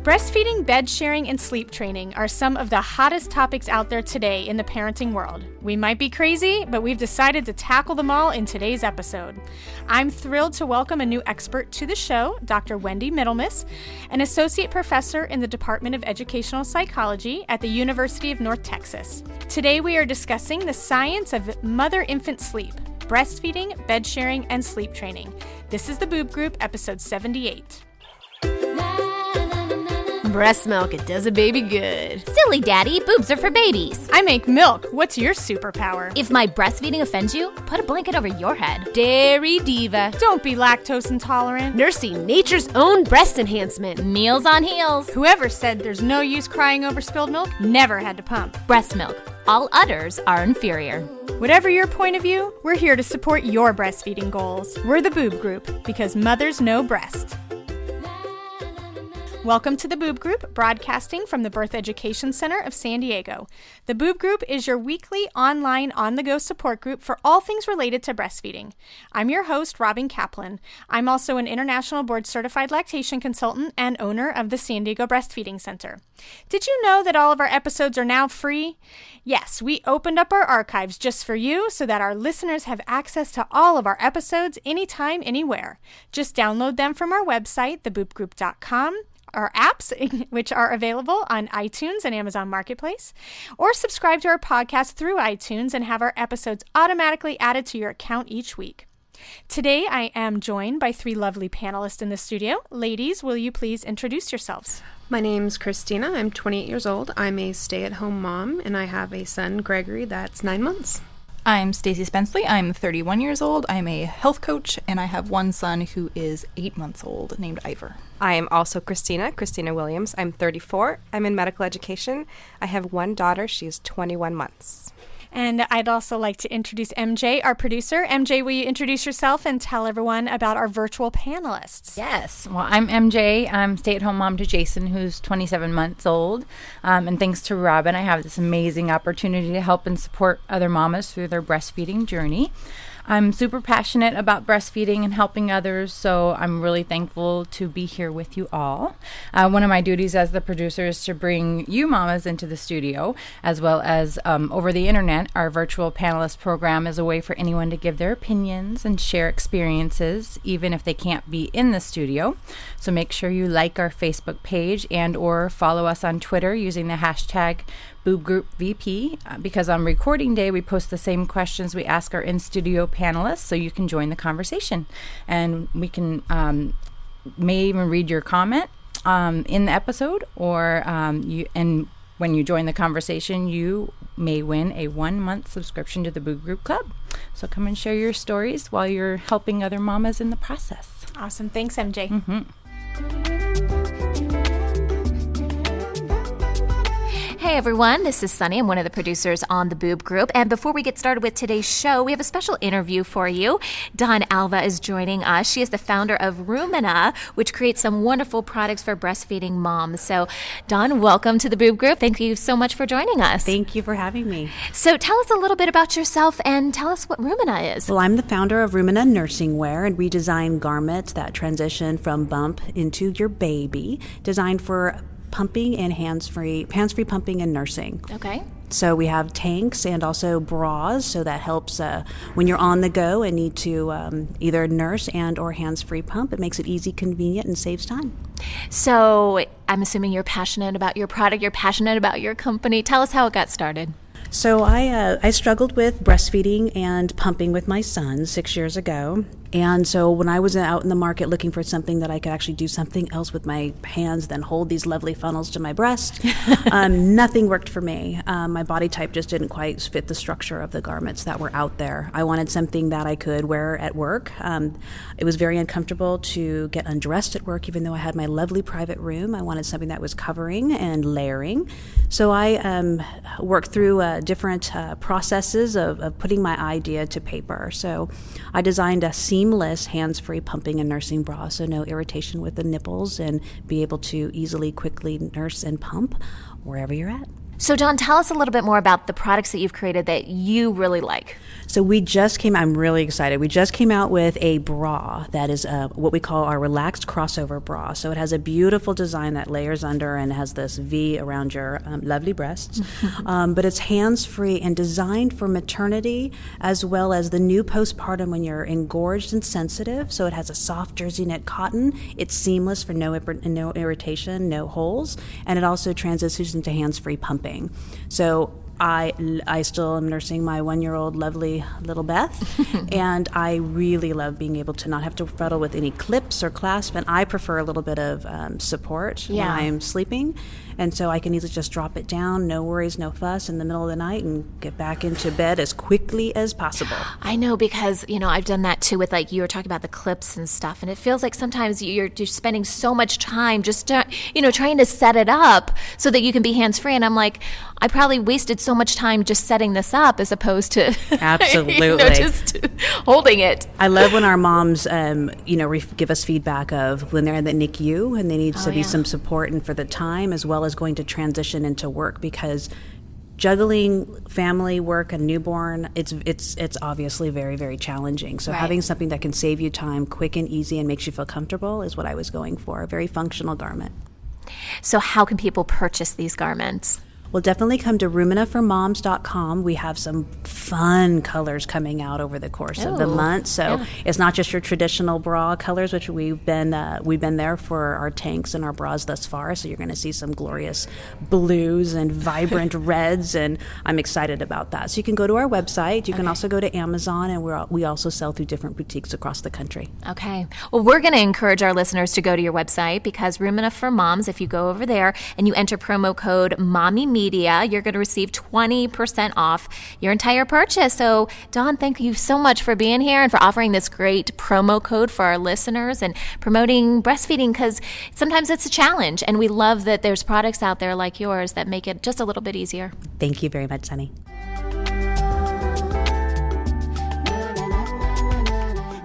Breastfeeding, bed sharing, and sleep training are some of the hottest topics out there today in the parenting world. We might be crazy, but we've decided to tackle them all in today's episode. I'm thrilled to welcome a new expert to the show, Dr. Wendy Middlemiss, an associate professor in the Department of Educational Psychology at the University of North Texas. Today we are discussing the science of mother-infant sleep, breastfeeding, bed sharing, and sleep training. This is the Boob Group, episode 78. Breast milk, it does a baby good. Silly daddy, boobs are for babies. I make milk. What's your superpower? If my breastfeeding offends you, put a blanket over your head. Dairy diva. Don't be lactose intolerant. Nursing nature's own breast enhancement. Meals on heels. Whoever said there's no use crying over spilled milk never had to pump. Breast milk. All others are inferior. Whatever your point of view, we're here to support your breastfeeding goals. We're the Boob Group, because mothers know breast. Welcome to the Boob Group, broadcasting from the Birth Education Center of San Diego. The Boob Group is your weekly online on-the-go support group for all things related to breastfeeding. I'm your host, Robin Kaplan. I'm also an international board-certified lactation consultant and owner of the San Diego Breastfeeding Center. Did you know that all of our episodes are now free? Yes, we opened up our archives just for you so that our listeners have access to all of our episodes anytime, anywhere. Just download them from our website, theboobgroup.com, our apps, which are available on iTunes and Amazon Marketplace, or subscribe to our podcast through iTunes and have our episodes automatically added to your account each week. Today, I am joined by three lovely panelists in the studio. Ladies, will you please introduce yourselves? My name's Christina. I'm 28 years old. I'm a stay-at-home mom, and I have a son, Gregory, that's 9 months. I'm Stacy Spenceley. I'm 31 years old. I'm a health coach, and I have one son who is 8 months old named Ivor. I am also Christina Williams. I'm 34. I'm in medical education. I have one daughter. She's 21 months. And I'd also like to introduce MJ, our producer. MJ, will you introduce yourself and tell everyone about our virtual panelists? Yes. Well, I'm MJ. I'm stay-at-home mom to Jason, who's 27 months old. And thanks to Robin, I have this amazing opportunity to help and support other mamas through their breastfeeding journey. I'm super passionate about breastfeeding and helping others, so I'm really thankful to be here with you all. One of my duties as the producer is to bring you mamas into the studio, as well as over the internet. Our virtual panelist program is a way for anyone to give their opinions and share experiences, even if they can't be in the studio. So make sure you like our Facebook page and or follow us on Twitter using the hashtag BoobGroupVP, because on recording day we post the same questions we ask our in-studio panelists, so you can join the conversation, and we can may even read your comment in the episode, or when you join the conversation, you may win a 1-month subscription to the Boob Group Club. So come and share your stories while you're helping other mamas in the process. Awesome. Thanks, MJ. Mm-hmm. Hey everyone, this is Sunny. I'm one of the producers on the Boob Group. And before we get started with today's show, we have a special interview for you. Dawn Alva is joining us. She is the founder of Rumina, which creates some wonderful products for breastfeeding moms. So Dawn, welcome to the Boob Group. Thank you so much for joining us. Thank you for having me. So tell us a little bit about yourself and tell us what Rumina is. Well, I'm the founder of Rumina Nursing Wear, and we design garments that transition from bump into your baby, designed for pumping and hands-free pumping and nursing. Okay. So we have tanks and also bras, so that helps when you're on the go and need to either nurse and or hands-free pump. It makes it easy, convenient, and saves time. So I'm assuming you're passionate about your product, you're passionate about your company. Tell us how it got started. So I struggled with breastfeeding and pumping with my son 6 years ago. And so when I was out in the market looking for something that I could actually do something else with my hands than hold these lovely funnels to my breast, nothing worked for me. My body type just didn't quite fit the structure of the garments that were out there. I wanted something that I could wear at work. It was very uncomfortable to get undressed at work, even though I had my lovely private room. I wanted something that was covering and layering. So I worked through different processes of putting my idea to paper. So I designed a seamless hands-free pumping and nursing bra, so no irritation with the nipples, and be able to easily, quickly nurse and pump wherever you're at. So, Dawn, tell us a little bit more about the products that you've created that you really like. So I'm really excited. We just came out with a bra that is what we call our relaxed crossover bra. So it has a beautiful design that layers under and has this V around your lovely breasts. But it's hands-free and designed for maternity as well as the new postpartum when you're engorged and sensitive. So it has a soft jersey knit cotton. It's seamless for no irritation, no holes. And it also transitions into hands-free pumping. So I still am nursing my 1-year-old lovely little Beth, and I really love being able to not have to fiddle with any clips or clasp, and I prefer a little bit of support when I'm sleeping, and so I can easily just drop it down, no worries, no fuss, in the middle of the night and get back into bed as quickly as possible. I know, because, I've done that too with, like, you were talking about the clips and stuff, and it feels like sometimes you're spending so much time just, trying to set it up so that you can be hands-free, and I'm like, I probably wasted so much time just setting this up as opposed to absolutely just holding it. I love when our moms give us feedback of when they're in the NICU and they need to be some support and for the time as well as going to transition into work, because juggling family, work, and newborn, it's obviously very, very challenging. So having something that can save you time, quick and easy, and makes you feel comfortable is what I was going for, a very functional garment. So how can people purchase these garments? Well, definitely come to ruminaformoms.com. We have some fun colors coming out over the course of the month. So it's not just your traditional bra colors, which we've been there for our tanks and our bras thus far. So you're going to see some glorious blues and vibrant reds, and I'm excited about that. So you can go to our website. You can also go to Amazon, and we also sell through different boutiques across the country. Okay. Well, we're going to encourage our listeners to go to your website, because Rumina for Moms, if you go over there and you enter promo code MOMMYMedia, you're going to receive 20% off your entire purchase. So, Dawn, thank you so much for being here and for offering this great promo code for our listeners and promoting breastfeeding, because sometimes it's a challenge, and we love that there's products out there like yours that make it just a little bit easier. Thank you very much, Sunny.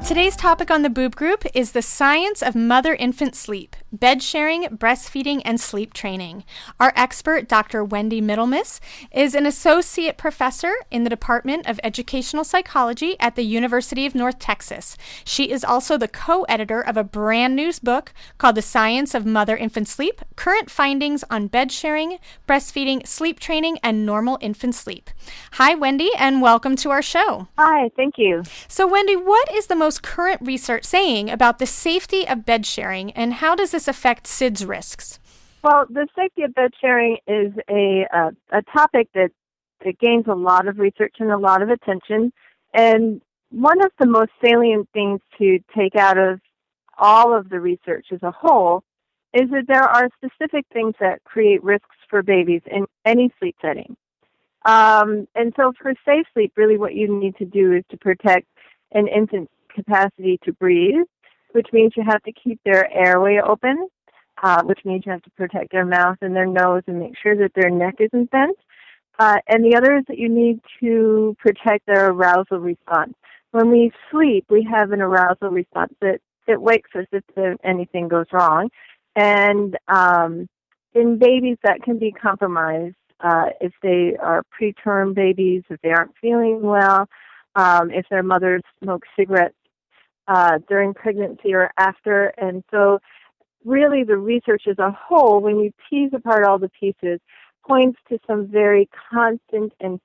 Today's topic on the Boob Group is the science of mother-infant sleep, bed sharing, breastfeeding, and sleep training. Our expert, Dr. Wendy Middlemiss, is an associate professor in the Department of Educational Psychology at the University of North Texas. She is also the co-editor of a brand new book called The Science of Mother-Infant Sleep, Current Findings on Bed Sharing, Breastfeeding, Sleep Training, and Normal Infant Sleep. Hi, Wendy, and welcome to our show. Hi, thank you. So, Wendy, what is the most current research saying about the safety of bed sharing, and how does this affect SIDS risks? Well, the safety of bed sharing is a topic that gains a lot of research and a lot of attention. And one of the most salient things to take out of all of the research as a whole is that there are specific things that create risks for babies in any sleep setting. And so for safe sleep, really what you need to do is to protect an infant's capacity to breathe, which means you have to keep their airway open, which means you have to protect their mouth and their nose and make sure that their neck isn't bent. And the other is that you need to protect their arousal response. When we sleep, we have an arousal response that wakes us if anything goes wrong. And in babies, that can be compromised if they are preterm babies, if they aren't feeling well, if their mother smokes cigarettes during pregnancy or after. And so really the research as a whole, when you tease apart all the pieces, points to some very constant and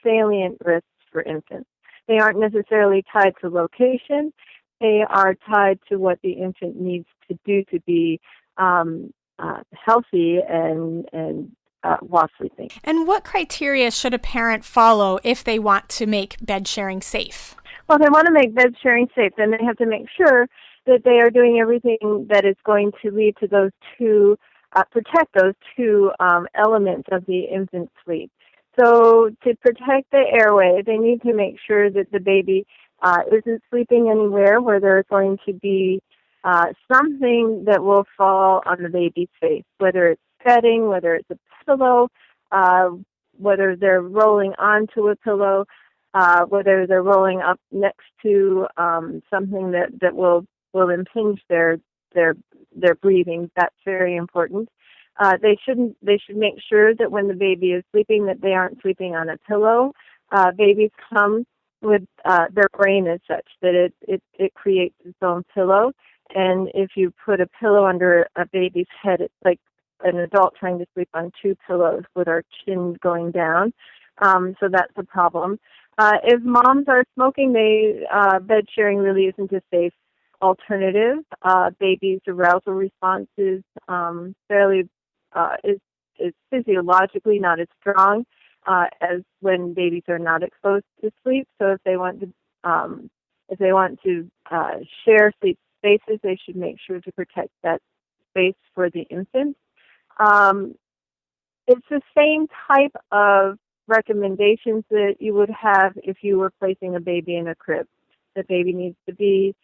salient risks for infants. They aren't necessarily tied to location. They are tied to what the infant needs to do to be healthy and while sleeping. And what criteria should a parent follow if they want to make bed sharing safe? Well, if they want to make bed sharing safe, then they have to make sure that they are doing everything that is going to lead to those two, protect those two elements of the infant sleep. So to protect the airway, they need to make sure that the baby isn't sleeping anywhere where there's going to be something that will fall on the baby's face, whether it's bedding, whether it's a pillow, whether they're rolling onto a pillow, whether they're rolling up next to something that will impinge their breathing. That's very important. They should make sure that when the baby is sleeping that they aren't sleeping on a pillow. Babies come with their brain is such that it creates its own pillow. And if you put a pillow under a baby's head, it's like an adult trying to sleep on two pillows with our chin going down. So that's a problem. If moms are smoking, bed sharing really isn't a safe alternative. Babies' arousal response is is physiologically not as strong as when babies are not exposed to sleep. So if they want to share sleep spaces, they should make sure to protect that space for the infant. It's the same type of recommendations that you would have if you were placing a baby in a crib. The baby needs to be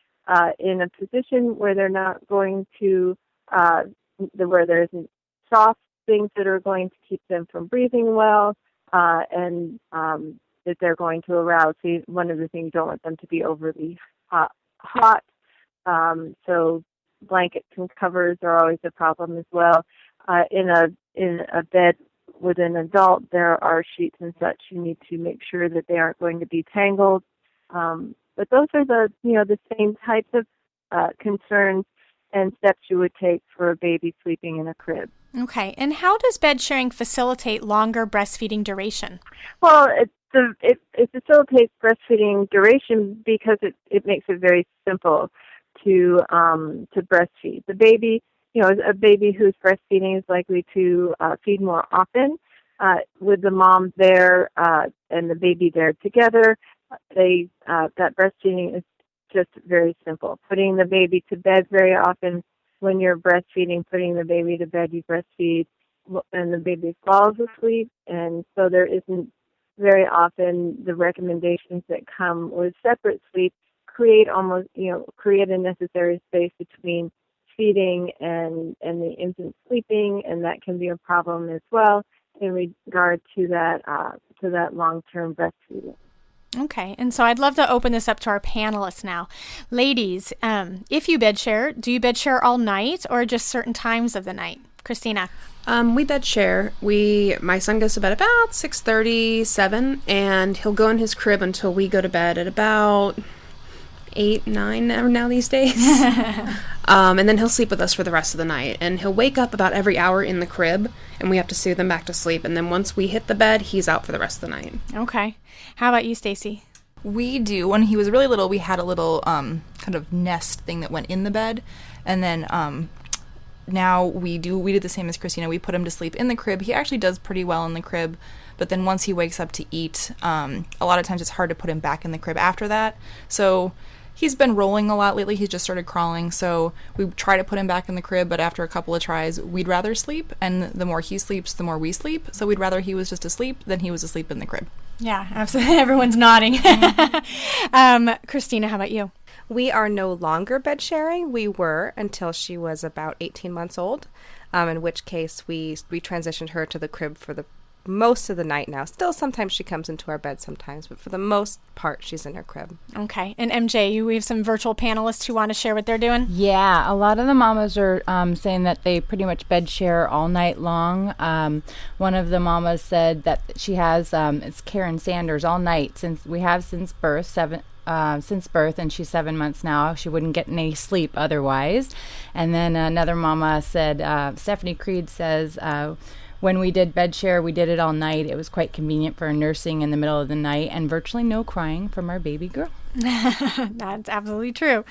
in a position where they're not going to, where there's soft things that are going to keep them from breathing well, and that they're going to arouse. So one of the things, you don't want them to be overly hot. So blankets and covers are always a problem as well. In a bed with an adult, there are sheets and such. You need to make sure that they aren't going to be tangled. But those are the same types of concerns and steps you would take for a baby sleeping in a crib. Okay. And how does bed sharing facilitate longer breastfeeding duration? Well, it facilitates breastfeeding duration because it makes it very simple to breastfeed. The baby, a baby who's breastfeeding is likely to feed more often with the mom there and the baby there together. That breastfeeding is just very simple. Putting the baby to bed very often when you're breastfeeding, putting the baby to bed, you breastfeed, and the baby falls asleep. And so there isn't very often the recommendations that come with separate sleep create a necessary space between feeding and the infant sleeping, and that can be a problem as well in regard to that long-term breastfeeding. Okay, and so I'd love to open this up to our panelists now. Ladies, if you bed share, do you bed share all night or just certain times of the night? Christina? We bed share. My son goes to bed about 6:30, 7, and he'll go in his crib until we go to bed at about 8, 9 now these days. And then he'll sleep with us for the rest of the night. And he'll wake up about every hour in the crib, and we have to soothe him back to sleep. And then once we hit the bed, he's out for the rest of the night. Okay. How about you, Stacy? We do. When he was really little, we had a little kind of nest thing that went in the bed. And then now we do the same as Christina. We put him to sleep in the crib. He actually does pretty well in the crib. But then once he wakes up to eat, a lot of times it's hard to put him back in the crib after that. So he's been rolling a lot lately. He's just started crawling. So we try to put him back in the crib, but after a couple of tries, we'd rather sleep. And the more he sleeps, the more we sleep. So we'd rather he was just asleep than he was asleep in the crib. Yeah, absolutely. Everyone's nodding. Christina, how about you? We are no longer bed sharing. We were until she was about 18 months old, in which case we transitioned her to the crib for the most of the night now. Still, sometimes she comes into our bed sometimes, but for the most part, she's in her crib. Okay. And MJ, we have some virtual panelists who want to share what they're doing? Yeah, a lot of the mamas are saying that they pretty much bed share all night long. One of the mamas said that she has, it's Karen Sanders, all night since birth, and she's 7 months now. She wouldn't get any sleep otherwise. And then another mama said, Stephanie Creed says, when we did bed share, we did it all night. It was quite convenient for nursing in the middle of the night, and virtually no crying from our baby girl. That's absolutely true.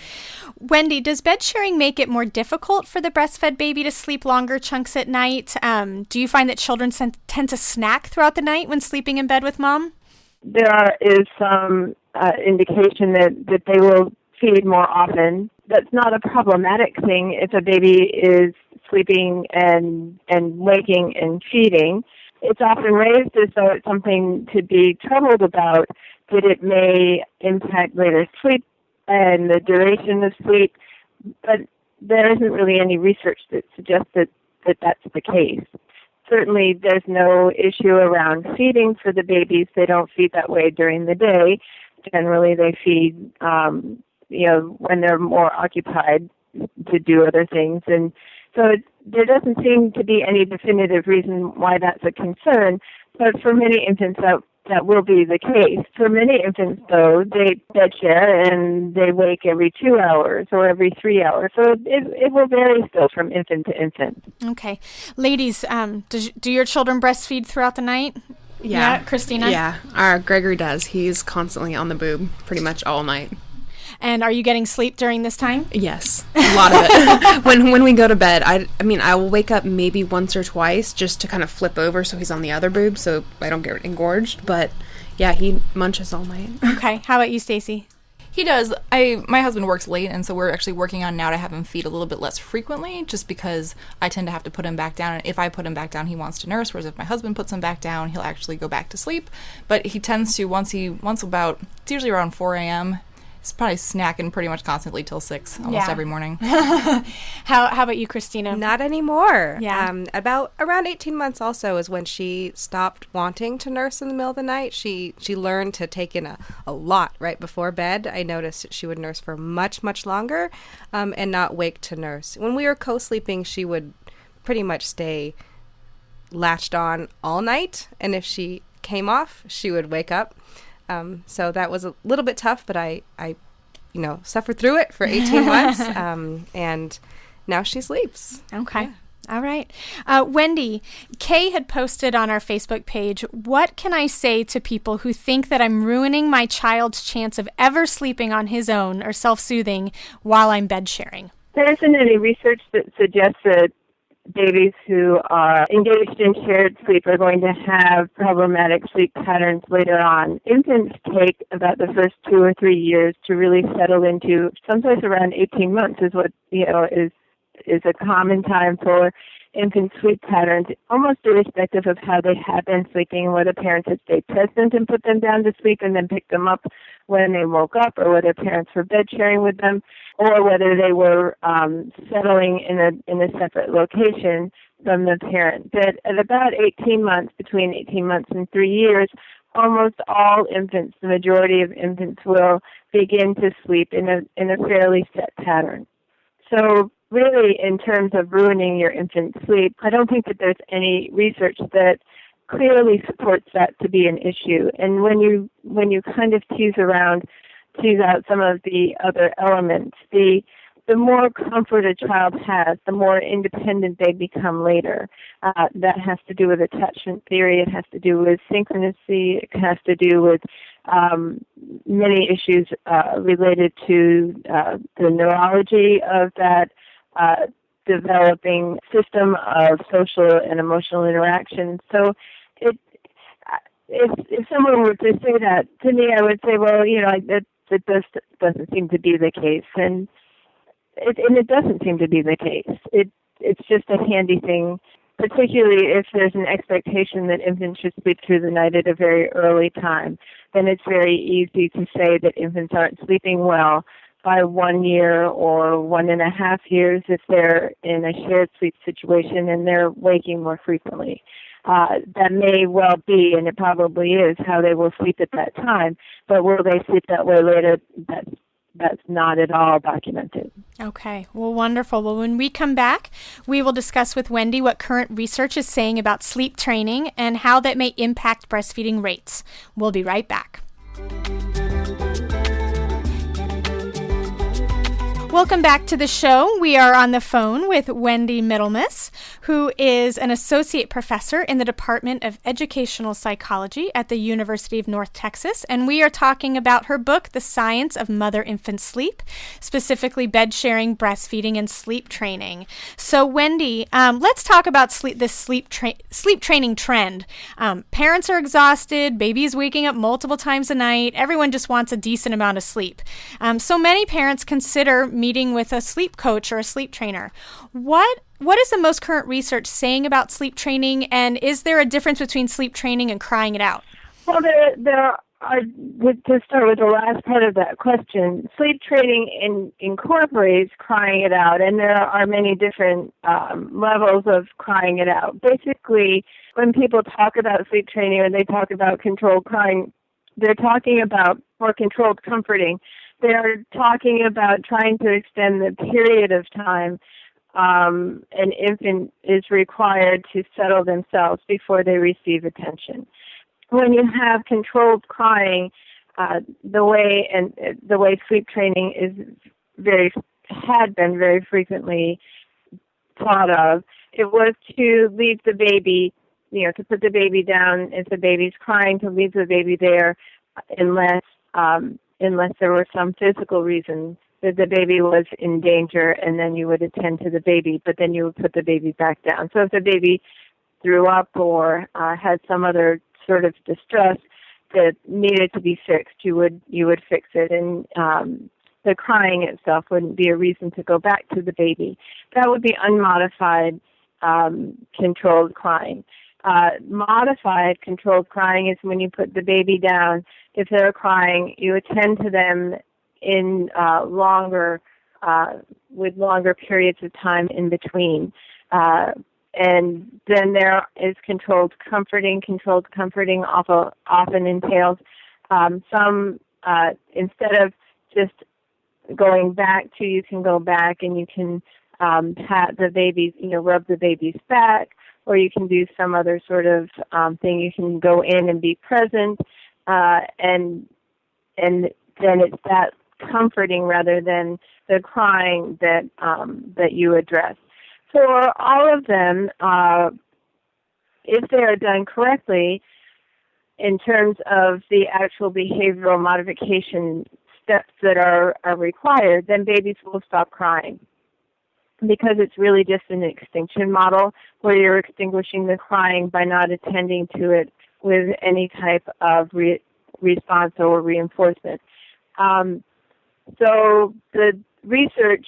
Wendy, does bed sharing make it more difficult for the breastfed baby to sleep longer chunks at night? Do you find that children tend to snack throughout the night when sleeping in bed with mom? There is some indication that they will feed more often. That's not a problematic thing if a baby is sleeping and waking and feeding. It's often raised as though it's something to be troubled about, that it may impact later sleep and the duration of sleep, but there isn't really any research that suggests that that's the case. Certainly there's no issue around feeding for the babies. They don't feed that way during the day. Generally they feed when they're more occupied to do other things. And so there doesn't seem to be any definitive reason why that's a concern, but for many infants that will be the case. For many infants, though, they bed share and they wake every 2 hours or every 3 hours. So it will vary still from infant to infant. Okay. Ladies, do your children breastfeed throughout the night? Yeah, Christina? Yeah, our Gregory does. He's constantly on the boob pretty much all night. And are you getting sleep during this time? Yes, a lot of it. when we go to bed, I mean, I will wake up maybe once or twice just to kind of flip over so he's on the other boob so I don't get engorged. But yeah, he munches all night. Okay. How about you, Stacy? He does. My husband works late, and so we're actually working on now to have him feed a little bit less frequently, just because I tend to have to put him back down. And if I put him back down, he wants to nurse, whereas if my husband puts him back down, he'll actually go back to sleep. But he tends to, it's usually around 4 a.m., he's probably snacking pretty much constantly till 6 almost every morning. How about you, Christina? Not anymore. Yeah. About around 18 months also is when she stopped wanting to nurse in the middle of the night. She learned to take in a lot right before bed. I noticed that she would nurse for much, much longer and not wake to nurse. When we were co-sleeping, she would pretty much stay latched on all night. And if she came off, she would wake up. So that was a little bit tough, but I suffered through it for 18 months, and now she sleeps. Okay. Yeah. All right. Wendy, Kay had posted on our Facebook page, what can I say to people who think that I'm ruining my child's chance of ever sleeping on his own or self-soothing while I'm bed sharing? There isn't any research that suggests that babies who are engaged in shared sleep are going to have problematic sleep patterns later on. Infants take about the first 2 or 3 years to really settle into. Someplace around 18 months is what is a common time for infant sleep patterns, almost irrespective of how they have been sleeping, whether parents had stayed present and put them down to sleep and then picked them up when they woke up, or whether parents were bed sharing with them, or whether they were settling in a separate location from the parent. But at about 18 months, between 18 months and 3 years, almost all infants, the majority of infants, will begin to sleep in a fairly set pattern. So really, in terms of ruining your infant's sleep, I don't think that there's any research that clearly supports that to be an issue. And when you kind of tease out some of the other elements, the more comfort a child has, the more independent they become later. That has to do with attachment theory. It has to do with synchronicity. It has to do with many issues related to the neurology of that developing system of social and emotional interaction. So if someone were to say that to me, I would say, well, that doesn't seem to be the case. And it doesn't seem to be the case. It's just a handy thing, particularly if there's an expectation that infants should sleep through the night at a very early time. Then it's very easy to say that infants aren't sleeping well by 1 year or 1.5 years if they're in a shared sleep situation and they're waking more frequently. That may well be, and it probably is, how they will sleep at that time. But will they sleep that way later? That's not at all documented. Okay. Well, wonderful. Well, when we come back, we will discuss with Wendy what current research is saying about sleep training and how that may impact breastfeeding rates. We'll be right back. Welcome back to the show. We are on the phone with Wendy Middlemiss, who is an associate professor in the Department of Educational Psychology at the University of North Texas, and we are talking about her book, The Science of Mother-Infant Sleep, specifically bed sharing, breastfeeding, and sleep training. So, Wendy, let's talk about this sleep training trend. Parents are exhausted, babies waking up multiple times a night, everyone just wants a decent amount of sleep. So many parents consider meeting with a sleep coach or a sleep trainer. What is the most current research saying about sleep training, and is there a difference between sleep training and crying it out? Well, there are, to start with the last part of that question, sleep training incorporates crying it out, and there are many different levels of crying it out. Basically, when people talk about sleep training or they talk about controlled crying, they're talking about more controlled comforting. they're talking about trying to extend the period of time an infant is required to settle themselves before they receive attention. When you have controlled crying, the way sleep training had been very frequently thought of, it was to leave the baby, to put the baby down if the baby's crying, to leave the baby there unless there were some physical reason that the baby was in danger, and then you would attend to the baby, but then you would put the baby back down. So if the baby threw up or had some other sort of distress that needed to be fixed, you would fix it, and the crying itself wouldn't be a reason to go back to the baby. That would be unmodified controlled crying. Modified controlled crying is when you put the baby down. If they're crying, you attend to them in with longer periods of time in between. And then there is controlled comforting. Controlled comforting often entails instead of just going back to, you can go back and you can pat the baby's, rub the baby's back, or you can do some other sort of thing. You can go in and be present, and then it's that comforting rather than the crying that you address. For all of them, if they are done correctly in terms of the actual behavioral modification steps that are required, then babies will stop crying, because it's really just an extinction model where you're extinguishing the crying by not attending to it with any type of response or reinforcement. So the research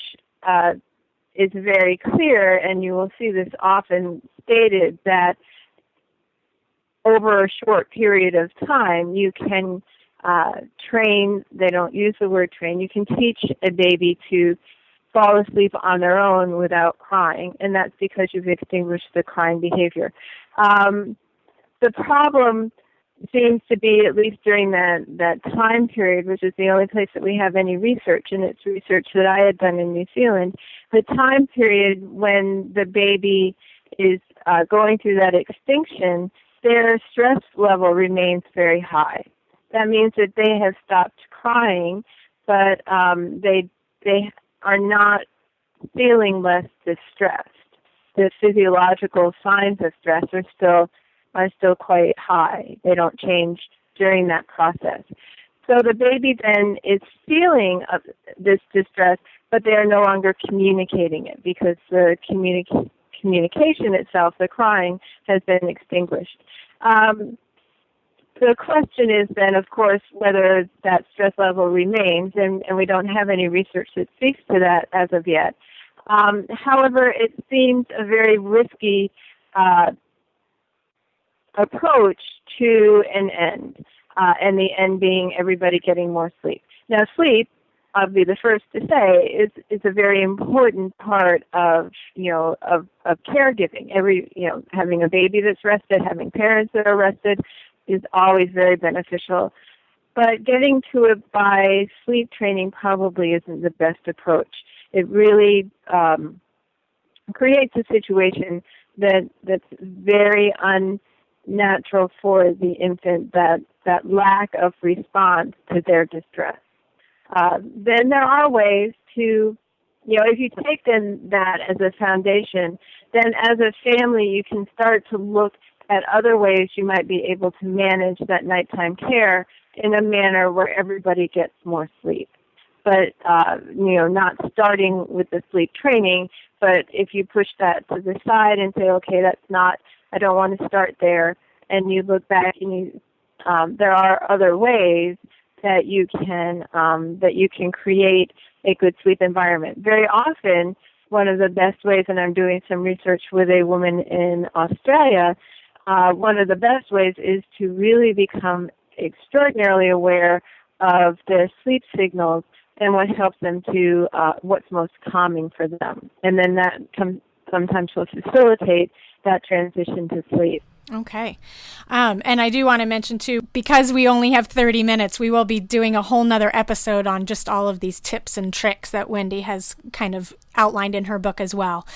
is very clear, and you will see this often stated, that over a short period of time you can train, they don't use the word train, you can teach a baby to fall asleep on their own without crying, and that's because you've extinguished the crying behavior. The problem seems to be, at least during that time period, which is the only place that we have any research, and it's research that I had done in New Zealand, the time period when the baby is going through that extinction, their stress level remains very high. That means that they have stopped crying, but they are not feeling less distressed. The physiological signs of stress are still quite high. They don't change during that process. So the baby then is feeling this distress, but they are no longer communicating it, because the communication itself, the crying, has been extinguished. The question is then, of course, whether that stress level remains, and we don't have any research that speaks to that as of yet. However, it seems a very risky approach to an end, and the end being everybody getting more sleep. Now, sleep, I'll be the first to say, is a very important part of caregiving. Having a baby that's rested, having parents that are rested, is always very beneficial. But getting to it by sleep training probably isn't the best approach. It really creates a situation that's very unnatural for the infant, that lack of response to their distress. Then there are ways to, if you take that as a foundation, then as a family you can start to look at other ways you might be able to manage that nighttime care in a manner where everybody gets more sleep. But, not starting with the sleep training, but if you push that to the side and say, okay, I don't want to start there, and you look back and there are other ways that you can create a good sleep environment. Very often, one of the best ways, and I'm doing some research with a woman in Australia, one of the best ways is to really become extraordinarily aware of their sleep signals and what helps them to, what's most calming for them. And then that sometimes will facilitate that transition to sleep. Okay. And I do want to mention too, because we only have 30 minutes, we will be doing a whole nother episode on just all of these tips and tricks that Wendy has kind of outlined in her book as well.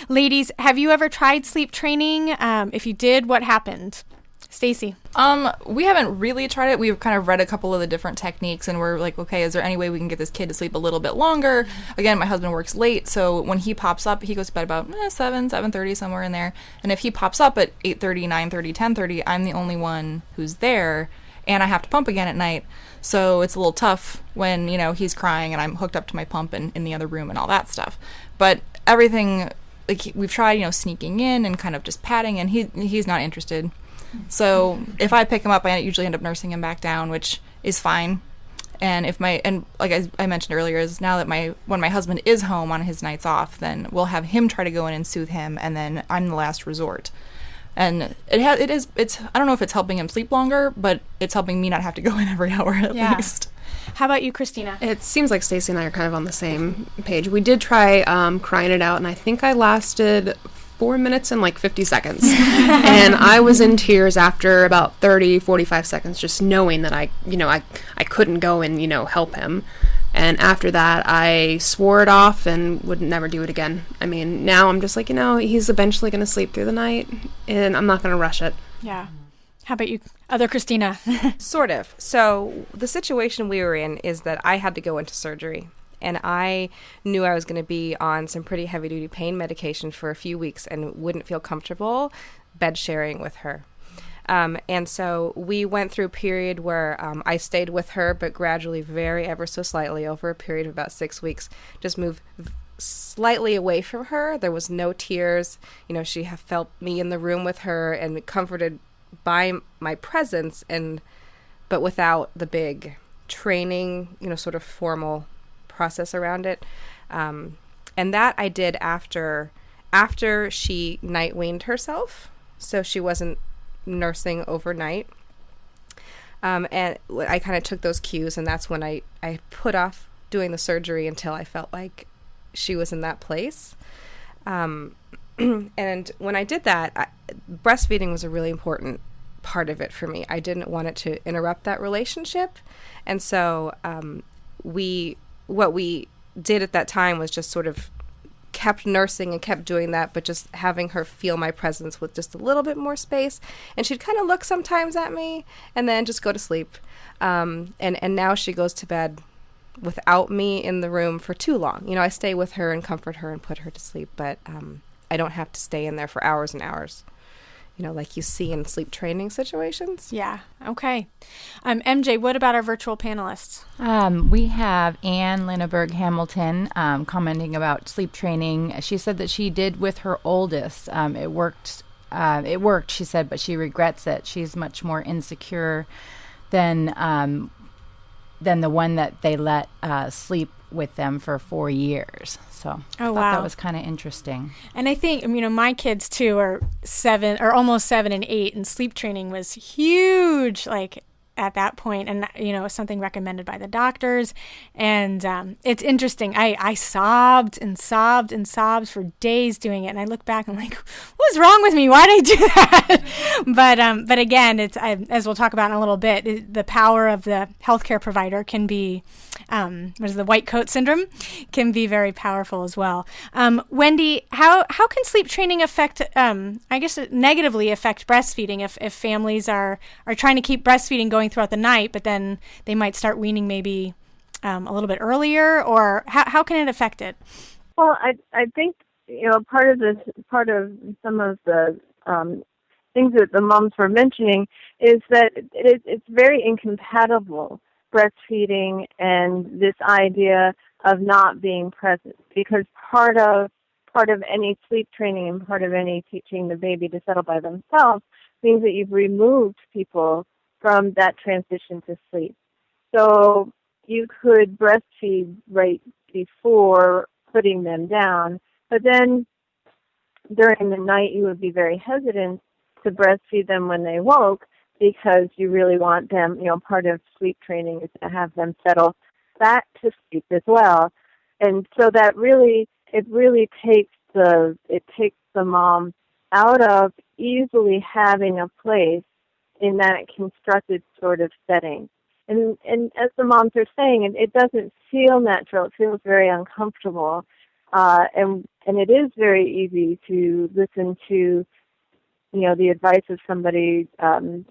Ladies, have you ever tried sleep training? If you did, what happened? Stacy. We haven't really tried it. We've kind of read a couple of the different techniques, and we're like, okay, is there any way we can get this kid to sleep a little bit longer? Again, my husband works late, so when he pops up, he goes to bed about 7:30, somewhere in there. And if he pops up at 8:30, 9:30, 10:30, I'm the only one who's there, and I have to pump again at night. So it's a little tough when, he's crying and I'm hooked up to my pump and in the other room and all that stuff. But everything, like, we've tried, sneaking in and kind of just patting, and he's not interested. So if I pick him up, I usually end up nursing him back down, which is fine. And like I mentioned earlier, is now that when my husband is home on his nights off, then we'll have him try to go in and soothe him, and then I'm the last resort. And it's I don't know if it's helping him sleep longer, but it's helping me not have to go in every hour at least. How about you, Christina? It seems like Stacey and I are kind of on the same page. We did try crying it out, and I think I lasted 4 minutes and like 50 seconds. And I was in tears after about 30, 45 seconds, just knowing that I couldn't go and, help him. And after that, I swore it off and would never do it again. I mean, now I'm just like, he's eventually going to sleep through the night, and I'm not going to rush it. Yeah. How about you, other Christina? Sort of. So the situation we were in is that I had to go into surgery. And I knew I was going to be on some pretty heavy-duty pain medication for a few weeks and wouldn't feel comfortable bed sharing with her. And so we went through a period where I stayed with her, but gradually, ever so slightly, over a period of about 6 weeks, just moved slightly away from her. There was no tears. She felt me in the room with her and comforted by my presence, but without the big training, sort of formal process around it. And that I did after she night weaned herself, so she wasn't nursing overnight. And I kind of took those cues, and that's when I put off doing the surgery until I felt like she was in that place. And when I did that, breastfeeding was a really important part of it for me. I didn't want it to interrupt that relationship. And so what we did at that time was just sort of kept nursing and kept doing that, but just having her feel my presence with just a little bit more space. And she'd kind of look sometimes at me and then just go to sleep. And now she goes to bed without me in the room for too long. I stay with her and comfort her and put her to sleep, but I don't have to stay in there for hours and hours, like you see in sleep training situations. Yeah. Okay. MJ, what about our virtual panelists? We have Anne Linneberg Hamilton commenting about sleep training. She said that she did with her oldest. It worked, she said, but she regrets it. She's much more insecure than the one that they let sleep with them for 4 years. So I thought that was kind of interesting. And I think, my kids too are almost 7 and 8, and sleep training was huge, like at that point, and something recommended by the doctors. And it's interesting. I sobbed and sobbed and sobbed for days doing it, and I look back and I'm like, what's wrong with me? Why did I do that? But again, it's as we'll talk about in a little bit, the power of the healthcare provider can be the white coat syndrome can be very powerful as well. Wendy, how can sleep training affect, negatively affect breastfeeding if families are trying to keep breastfeeding going throughout the night, but then they might start weaning maybe a little bit earlier, or how can it affect it? Well, I think part of some of the things that the moms were mentioning is that it's very incompatible, breastfeeding and this idea of not being present, because part of any sleep training and part of any teaching the baby to settle by themselves means that you've removed people from that transition to sleep. So you could breastfeed right before putting them down, but then during the night you would be very hesitant to breastfeed them when they woke, because you really want them, part of sleep training is to have them settle back to sleep as well. And so that really takes the mom out of easily having a place in that constructed sort of setting. And as the moms are saying, it doesn't feel natural. It feels very uncomfortable. And it is very easy to listen to, the advice of somebody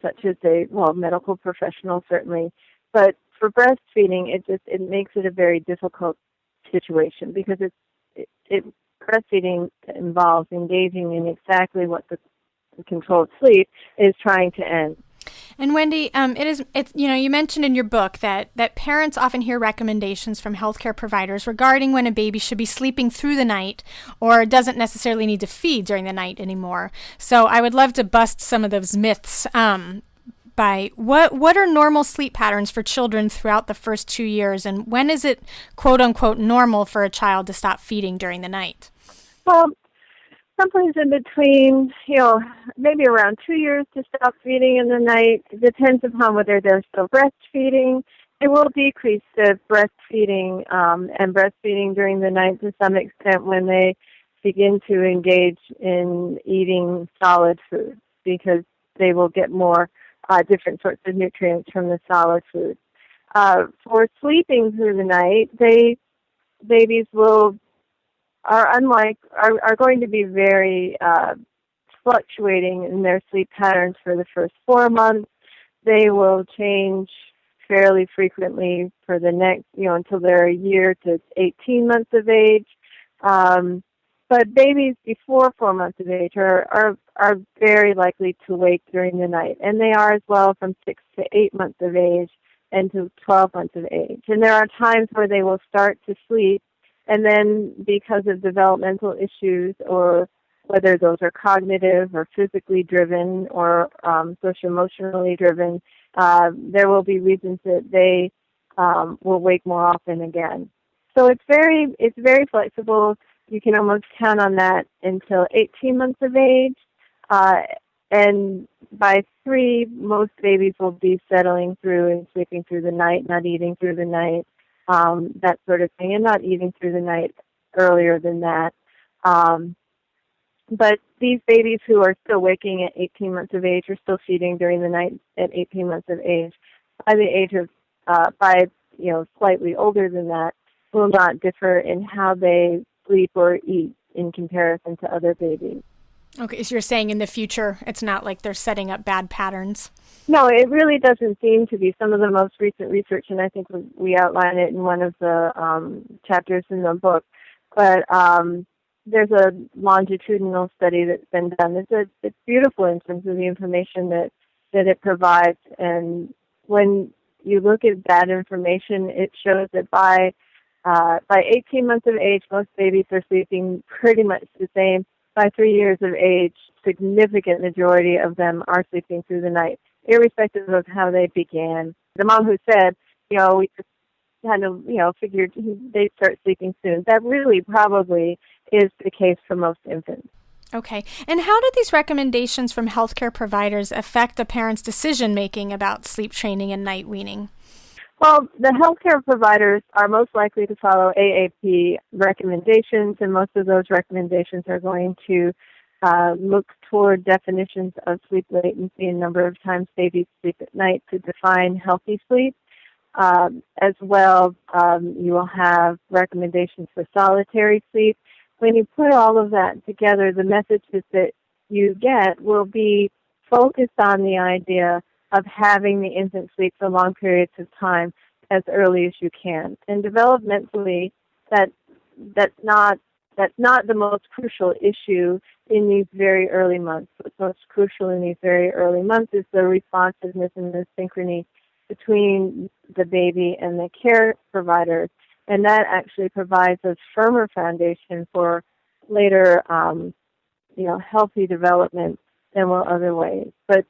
such as a medical professional, certainly. But for breastfeeding, it makes it a very difficult situation because breastfeeding involves engaging in exactly what the controlled sleep is trying to end. And Wendy, you mentioned in your book that parents often hear recommendations from healthcare providers regarding when a baby should be sleeping through the night or doesn't necessarily need to feed during the night anymore. So I would love to bust some of those myths by what are normal sleep patterns for children throughout the first 2 years, and when is it quote unquote normal for a child to stop feeding during the night? Well, someplace in between, maybe around 2 years to stop feeding in the night. It depends upon whether they're still breastfeeding. It will decrease the breastfeeding and breastfeeding during the night to some extent when they begin to engage in eating solid food, because they will get more different sorts of nutrients from the solid food. For sleeping through the night, babies are going to be very fluctuating in their sleep patterns for the first 4 months. They will change fairly frequently for the next, until they're a year to 18 months of age. But babies before 4 months of age are very likely to wake during the night, and they are as well from 6 to 8 months of age and to 12 months of age. And there are times where they will start to sleep, and then because of developmental issues, or whether those are cognitive or physically driven or socio-emotionally driven, there will be reasons that they will wake more often again. So it's very flexible. You can almost count on that until 18 months of age. And by 3, most babies will be settling through and sleeping through the night, not eating through the night, that sort of thing, and not eating through the night earlier than that. But these babies who are still waking at 18 months of age are still feeding during the night at 18 months of age. By the age of, slightly older than that, will not differ in how they sleep or eat in comparison to other babies. Okay, so you're saying in the future it's not like they're setting up bad patterns? No, it really doesn't seem to be. Some of the most recent research, and I think we outline it in one of the chapters in the book, but there's a longitudinal study that's been done. It's beautiful in terms of the information that it provides, and when you look at that information, it shows that by 18 months of age, most babies are sleeping pretty much the same. By 3 years of age, significant majority of them are sleeping through the night, irrespective of how they began. The mom who said, we just kind of, figured they'd start sleeping soon, that really probably is the case for most infants. Okay. And how do these recommendations from healthcare providers affect the parent's decision-making about sleep training and night weaning? Well, the healthcare providers are most likely to follow AAP recommendations, and most of those recommendations are going to look toward definitions of sleep latency and number of times babies sleep at night to define healthy sleep. As well, you will have recommendations for solitary sleep. When you put all of that together, the messages that you get will be focused on the idea of having the infant sleep for long periods of time as early as you can. And developmentally, that's not the most crucial issue in these very early months. What's most crucial in these very early months is the responsiveness and the synchrony between the baby and the care providers. And that actually provides a firmer foundation for later, healthy development than will otherwise. But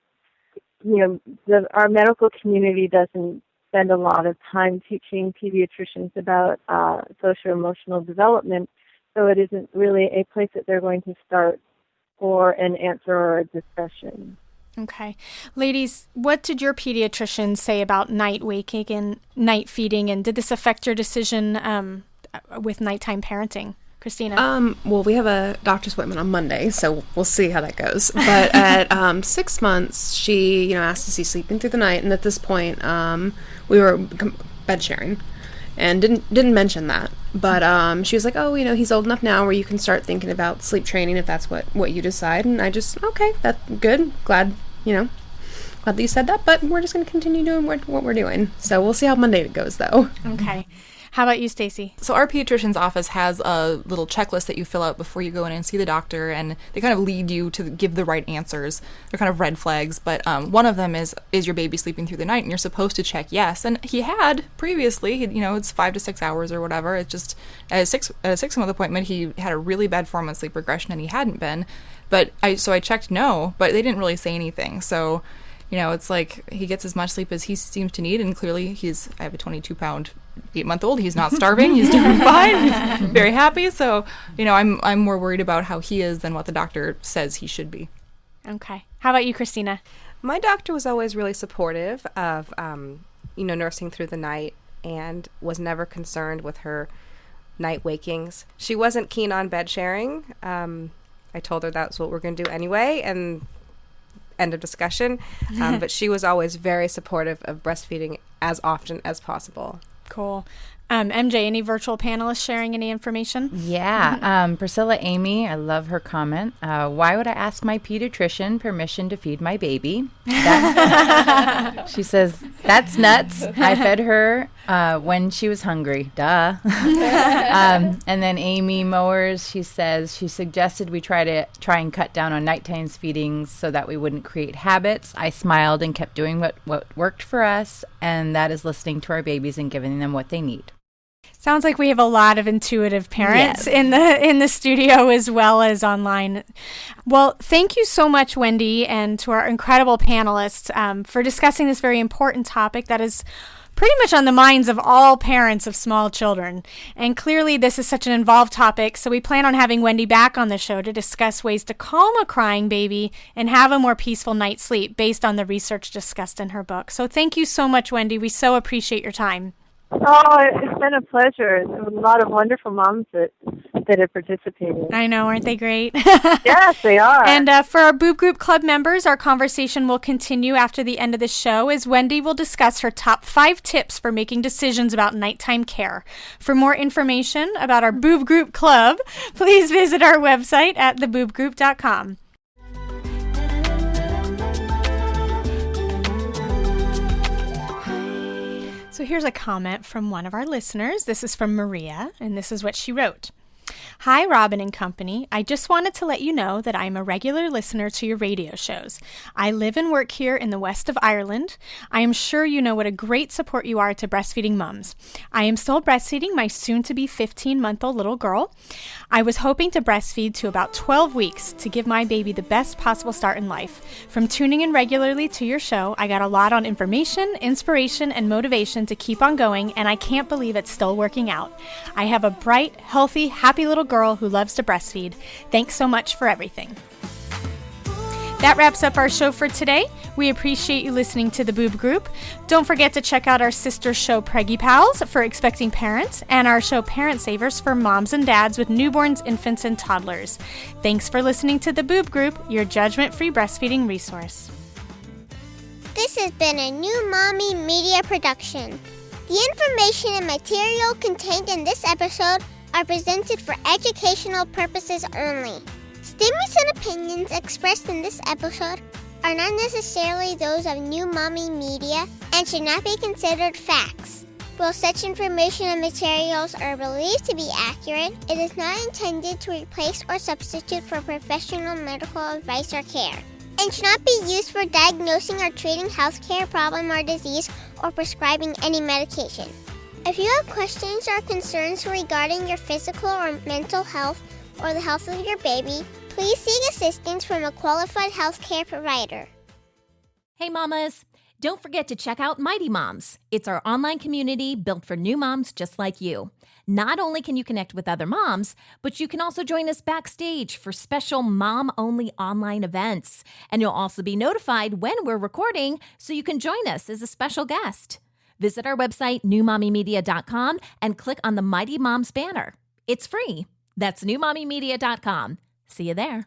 our medical community doesn't spend a lot of time teaching pediatricians about socio-emotional development, so it isn't really a place that they're going to start for an answer or a discussion. Okay. Ladies, what did your pediatrician say about night waking and night feeding, and did this affect your decision with nighttime parenting? Christina? Well, we have a doctor's appointment on Monday, so we'll see how that goes. But at 6 months, she, asked to see sleeping through the night, and at this point, we were bed sharing, and didn't mention that. But she was like, "Oh, he's old enough now where you can start thinking about sleep training if that's what you decide." And I just, okay, that's good. Glad that you said that. But we're just going to continue doing what we're doing. So we'll see how Monday goes, though. Okay. How about you, Stacy? So our pediatrician's office has a little checklist that you fill out before you go in and see the doctor, and they kind of lead you to give the right answers. They're kind of red flags, but one of them is your baby sleeping through the night? And you're supposed to check yes. And he had previously, it's 5 to 6 hours or whatever. It's just at a 6-month appointment, he had a really bad 4-month sleep regression, and he hadn't been. But I checked no, but they didn't really say anything. So, it's like he gets as much sleep as he seems to need, and clearly I have a 22-pound 8-month-old. He's not starving. He's doing fine. He's very happy. So, I'm more worried about how he is than what the doctor says he should be. Okay. How about you, Christina? My doctor was always really supportive of, nursing through the night, and was never concerned with her night wakings. She wasn't keen on bed sharing. I told her that's what we're going to do anyway, and end of discussion. But she was always very supportive of breastfeeding as often as possible. Cool. MJ, any virtual panelists sharing any information? Yeah. Priscilla Amy, I love her comment. Why would I ask my pediatrician permission to feed my baby? She says, that's nuts. I fed her when she was hungry. Duh. And then Amy Mowers, she says, she suggested we try and cut down on nighttime feedings so that we wouldn't create habits. I smiled and kept doing what worked for us, and that is listening to our babies and giving them what they need. Sounds like we have a lot of intuitive parents in the studio as well as online. Well, thank you so much, Wendy, and to our incredible panelists for discussing this very important topic that is pretty much on the minds of all parents of small children. And clearly this is such an involved topic, so we plan on having Wendy back on the show to discuss ways to calm a crying baby and have a more peaceful night's sleep based on the research discussed in her book. So thank you so much, Wendy. We so appreciate your time. Oh, it's been a pleasure. There were a lot of wonderful moms that have participated. I know, aren't they great? Yes, they are. And for our Boob Group Club members, our conversation will continue after the end of the show as Wendy will discuss her top 5 tips for making decisions about nighttime care. For more information about our Boob Group Club, please visit our website at theboobgroup.com. So here's a comment from one of our listeners. This is from Maria, and this is what she wrote. Hi, Robin and company. I just wanted to let you know that I'm a regular listener to your radio shows. I live and work here in the west of Ireland. I am sure you know what a great support you are to breastfeeding moms. I am still breastfeeding my soon-to-be 15-month-old little girl. I was hoping to breastfeed to about 12 weeks to give my baby the best possible start in life. From tuning in regularly to your show, I got a lot on information, inspiration, and motivation to keep on going, and I can't believe it's still working out. I have a bright, healthy, happy little girl who loves to breastfeed. Thanks so much for everything. That wraps up our show for today. We appreciate you listening to the Boob Group. Don't forget to check out our sister show Preggy Pals for expecting parents and our show Parent Savers for moms and dads with newborns, infants, and toddlers. Thanks for listening to the Boob Group, your judgment-free breastfeeding resource. This has been a New Mommy Media production. The information and material contained in this episode are presented for educational purposes only. Statements and opinions expressed in this episode are not necessarily those of New Mommy Media and should not be considered facts. While such information and materials are believed to be accurate, it is not intended to replace or substitute for professional medical advice or care, and should not be used for diagnosing or treating healthcare problem or disease or prescribing any medication. If you have questions or concerns regarding your physical or mental health or the health of your baby, please seek assistance from a qualified healthcare provider. Hey mamas, don't forget to check out Mighty Moms. It's our online community built for new moms just like you. Not only can you connect with other moms, but you can also join us backstage for special mom-only online events. And you'll also be notified when we're recording so you can join us as a special guest. Visit our website, newmommymedia.com, and click on the Mighty Moms banner. It's free. That's newmommymedia.com. See you there.